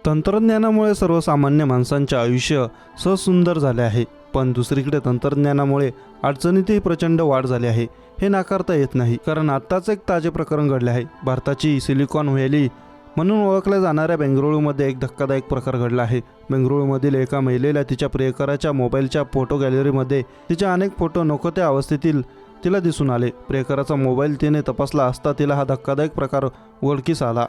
तंत्रज्ञानामुळे सर्वसामान्य माणसांचे आयुष्य सुंदर झाले आहे, पण दुसरीकडे तंत्रज्ञानामुळे अडचणीतही प्रचंड वाढ झाली आहे हे नाकारता येत नाही. कारण आत्ताच एक ताजे प्रकरण घडले आहे. भारताची सिलिकॉन व्हॅली म्हणून ओळखल्या जाणाऱ्या बेंगळुरूमध्ये एक धक्कादायक प्रकार घडला आहे. बेंगळुरूमधील एका महिलेला तिच्या प्रियकराच्या मोबाईलच्या फोटो गॅलरीमध्ये तिचे अनेक फोटो नको त्या अवस्थेतील तिला दिसून आले. प्रियकराचा मोबाईल तिने तपासला असता तिला हा धक्कादायक प्रकार उघडकीस आला.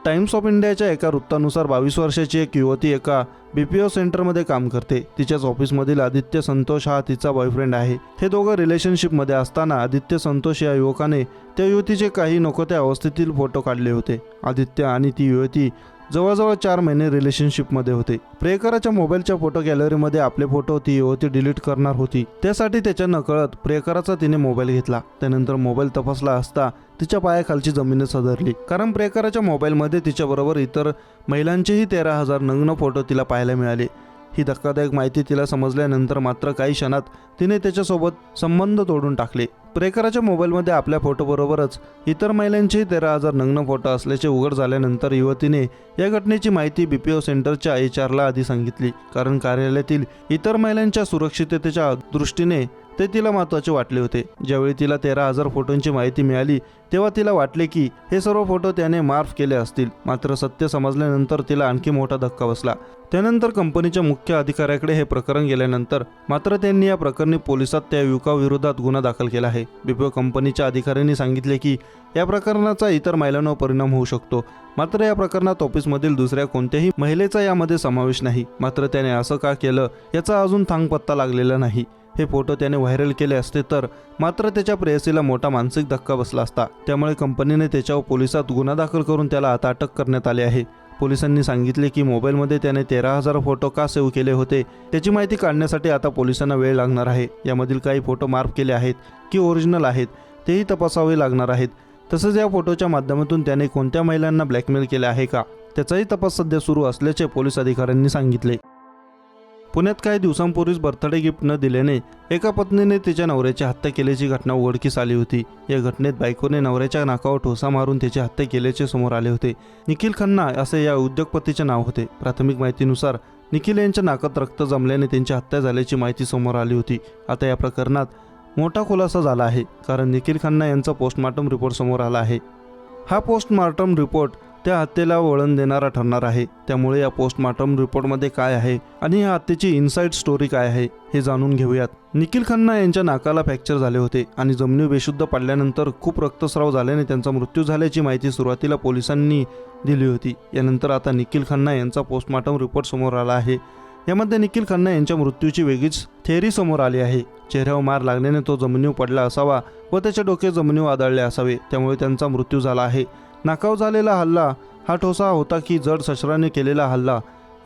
टाइम्स ऑफ इंडियाच्या एका वृत्तानुसार 22 वर्षाची एक युवती एका BPO सेंटरमध्ये काम करते. तिच्याच ऑफिसमधील आदित्य संतोष हा तिचा बॉयफ्रेंड आहे. हे दोघं रिलेशनशिपमध्ये असताना आदित्य संतोष या युवकाने त्या युवतीचे काही नको त्या अवस्थेतील फोटो काढले होते. आदित्य आणि ती युवती जवळजवळ 4 महिने रिलेशनशिपमध्ये होते. प्रियकराच्या मोबाईलच्या फोटो गॅलरीमध्ये आपले फोटो ती युवती डिलीट करणार होती. त्यासाठी त्याच्या नकळत प्रियकराचा तिने मोबाईल घेतला. त्यानंतर मोबाईल तपासला असता तिच्या पायाखालची जमीन सदरली. कारण प्रियकराच्या मोबाईलमध्ये तिच्याबरोबर इतर महिलांचेही 13,000 नग्न फोटो तिला पाहायला मिळाले. ही धक्कादायक माहिती तिला समजल्यानंतर मात्र काही क्षणात तिने त्याच्यासोबत संबंध तोडून टाकले. प्रियकराच्या मोबाईलमध्ये आपल्या फोटोबरोबरच इतर महिलांचेही 13,000 नग्न फोटो असल्याचे उघड झाल्यानंतर युवतीने या घटनेची माहिती BPO सेंटरच्या HR आधी सांगितली. कारण कार्यालयातील इतर महिलांच्या सुरक्षिततेच्या दृष्टीने ते तिला महत्त्वाचे वाटले होते. ज्यावेळी तिला 13,000 फोटोंची माहिती मिळाली तेव्हा तिला वाटले की हे सर्व फोटो त्याने मार्फ केले असतील. मात्र सत्य समजल्यानंतर तिला आणखी मोठा धक्का बसला. त्यानंतर कंपनीच्या मुख्य अधिकाऱ्याकडे हे प्रकरण गेल्यानंतर मात्र त्यांनी या प्रकरणी पोलिसात त्या युवकाविरोधात गुन्हा दाखल केला आहे. BPO कंपनीच्या अधिकाऱ्यांनी सांगितले की या प्रकरणाचा इतर महिलांवर परिणाम होऊ शकतो. मात्र या प्रकरणात ऑफिसमधील दुसऱ्या कोणत्याही महिलेचा यामध्ये समावेश नाही. मात्र त्याने असं का केलं याचा अजून थांगपत्ता लागलेला नाही. हे फोटो त्याने व्हायरल केले असते तर मात्र त्याच्या प्रेयसीला मोठा मानसिक धक्का बसला असता. त्यामुळे कंपनीने त्याच्यावर पोलिसात गुन्हा दाखल करून त्याला आता अटक करण्यात आली आहे. पोलिसांनी सांगितले की मोबाईलमध्ये त्याने 13,000 फोटो का सेव्ह केले होते त्याची माहिती काढण्यासाठी आता पोलिसांना वेळ लागणार आहे. यामधील काही फोटो मार्क केले आहेत की ओरिजिनल आहेत तेही तपासावे लागणार आहेत. तसंच या फोटोच्या माध्यमातून त्याने कोणत्या महिलांना ब्लॅकमेल केले आहे का त्याचाही तपास सध्या सुरू असल्याचे पोलीस अधिकाऱ्यांनी सांगितले. पुण्यात काही दिवसांपूर्वीच बर्थडे गिफ्ट न दिल्याने एका पत्नीने तिच्या नवऱ्याची हत्या केल्याची घटना उघडकीस आली होती. या घटनेत बायकोने नवऱ्याच्या नाकावर ठोसा मारून त्याची हत्या केल्याचे समोर आले होते. निखिल खन्ना असे या उद्योगपतीचे नाव होते. प्राथमिक माहितीनुसार निखिल यांच्या नाकात रक्त जमल्याने त्यांची हत्या झाल्याची माहिती समोर आली होती. आता या प्रकरणात मोठा खुलासा झाला आहे. कारण निखिल खन्ना यांचा पोस्टमॉर्टम रिपोर्ट समोर आला आहे. हा पोस्टमॉर्टम रिपोर्ट त्या हत्येला वळण देणारा ठरणार आहे. त्यामुळे या पोस्टमॉर्टम रिपोर्टमध्ये काय आहे आणि या हत्येची इनसाइड स्टोरी काय आहे हे जाणून घेऊयात. निखिल खन्ना यांच्या नाकाला फ्रॅक्चर झाले होते आणि जमिनी बेशुद्ध पडल्यानंतर खूप रक्तस्राव झाल्याने त्यांचा मृत्यू झाल्याची माहिती सुरुवातीला पोलिसांनी दिली होती. यानंतर आता निखिल खन्ना यांचा पोस्टमॉर्टम रिपोर्ट समोर आला आहे. यामध्ये निखिल खन्ना यांच्या मृत्यूची वेगळीच थेअरी समोर आली आहे. चेहऱ्यावर मार लागल्याने तो जमिनीवर पडला असावा व त्याचे डोके जमिनीवर आदळले असावे, त्यामुळे त्यांचा मृत्यू झाला आहे. नाकावर झालेला हल्ला हा ठोसा होता की जड शस्त्राने केलेला हल्ला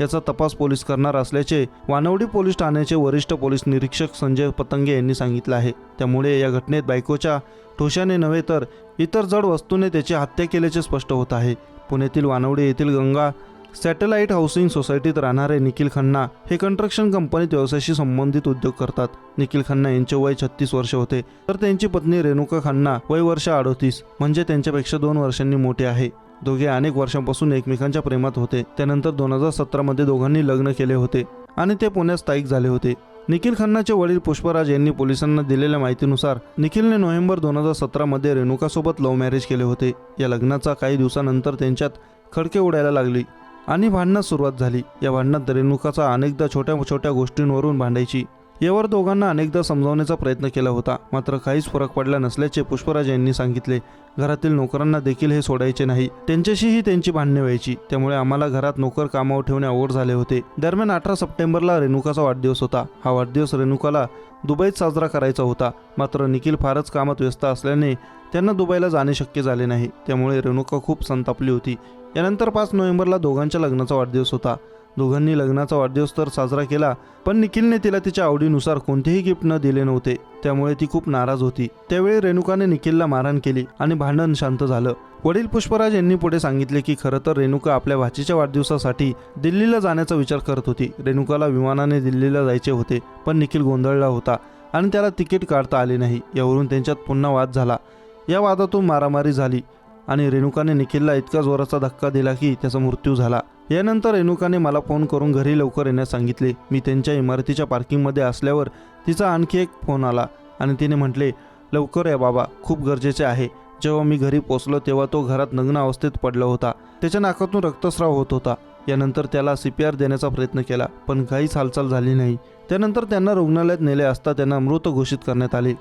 याचा तपास पोलीस करणार असल्याचे वानवडी पोलीस ठाण्याचे वरिष्ठ पोलीस निरीक्षक संजय पतंगे यांनी सांगितले आहे. त्यामुळे या घटनेत बायकोच्या ठोशाने नव्हे तर इतर जड वस्तूने त्याची हत्या केल्याचे स्पष्ट होत आहे. पुण्यातील वानवडी येथील गंगा सॅटेलाइट हाऊसिंग सोसायटीत राहणारे निखिल खन्ना हे कंस्ट्रक्शन कंपनीत व्यवसायाशी संबंधित उद्योग करतात. निखिल खन्ना यांचे वय 36 वर्ष होते तर त्यांची पत्नी रेणुका खन्ना वय वर्ष 38 म्हणजे त्यांच्यापेक्षा 2 वर्षांनी मोठे आहे. दोघे अनेक वर्षांपासून एकमेकांच्या प्रेमात होते. त्यानंतर 2017 मध्ये दोघांनी लग्न केले होते आणि ते पुण्यात स्थायिक झाले होते. निखिल खन्नाचे वडील पुष्पराज यांनी पोलिसांना दिलेल्या माहितीनुसार निखिलने नोव्हेंबर 2017 मध्ये रेणुकासोबत लव्ह मॅरेज केले होते. या लग्नाचा काही दिवसानंतर त्यांच्यात खडके उडायला लागली आणि भांडणास सुरुवात झाली. या भांडणात रेणुकाचा अनेकदा छोट्या छोट्या गोष्टींवरून भांडायची. यावर दोघांना अनेकदा समजावण्याचा प्रयत्न केला होता, मात्र काहीच फरक पडला नसल्याचे पुष्पराज यांनी सांगितले. घरातील नोकरांना देखील हे सोडायचे नाही. त्यांच्याशीही त्यांची भांडणे व्हायची. त्यामुळे आम्हाला घरात नोकर कामावर ठेवणे अवघड झाले होते. दरम्यान 18 सप्टेंबरला रेणुकाचा वाढदिवस होता. हा वाढदिवस रेणुकाला दुबईत साजरा करायचा होता. मात्र निखिल फारच कामात व्यस्त असल्याने त्यांना दुबईला जाणे शक्य झाले नाही. त्यामुळे रेणुका खूप संतापली होती. यानंतर 5 नोव्हेंबरला दोघांच्या लग्नाचा वाढदिवस होता. दोघांनी लग्नाचा वाढदिवस तर साजरा केला, पण निखिलने तिला तिच्या आवडीनुसार कोणतेही गिफ्ट न दिले नव्हते. त्यामुळे ती खूप नाराज होती. त्यावेळी रेणुकाने निखिलला मारहाण केली आणि भांडण शांत झालं. वडील पुष्पराज यांनी पुढे सांगितले की खरं तर रेणुका आपल्या भाचीच्या वाढदिवसासाठी दिल्लीला जाण्याचा विचार करत होती. रेणुकाला विमानाने दिल्लीला जायचे होते, पण निखिल गोंधळला होता आणि त्याला तिकीट काढता आले नाही. यावरून त्यांच्यात पुन्हा वाद झाला. या वादातून मारामारी झाली आणि रेणुकाने निखिलला इतका जोराचा धक्का दिला की त्याचा मृत्यू झाला. यानंतर रेणुकाने मला फोन करून घरी लवकर येण्यास सांगितले. मी त्यांच्या इमारतीच्या पार्किंगमध्ये असल्यावर तिचा आणखी एक फोन आला आणि तिने म्हटले, लवकर या बाबा, खूप गरजेचे आहे. जेव्हा मी घरी पोचलो तेव्हा तो घरात नग्न अवस्थेत पडला होता. त्याच्या नाकातून रक्तस्राव होत होता. यानंतर त्याला CPR देण्याचा प्रयत्न केला, पण काहीच हालचाल झाली नाही. त्यानंतर त्यांना रुग्णालयात नेले असता त्यांना मृत घोषित करण्यात आले.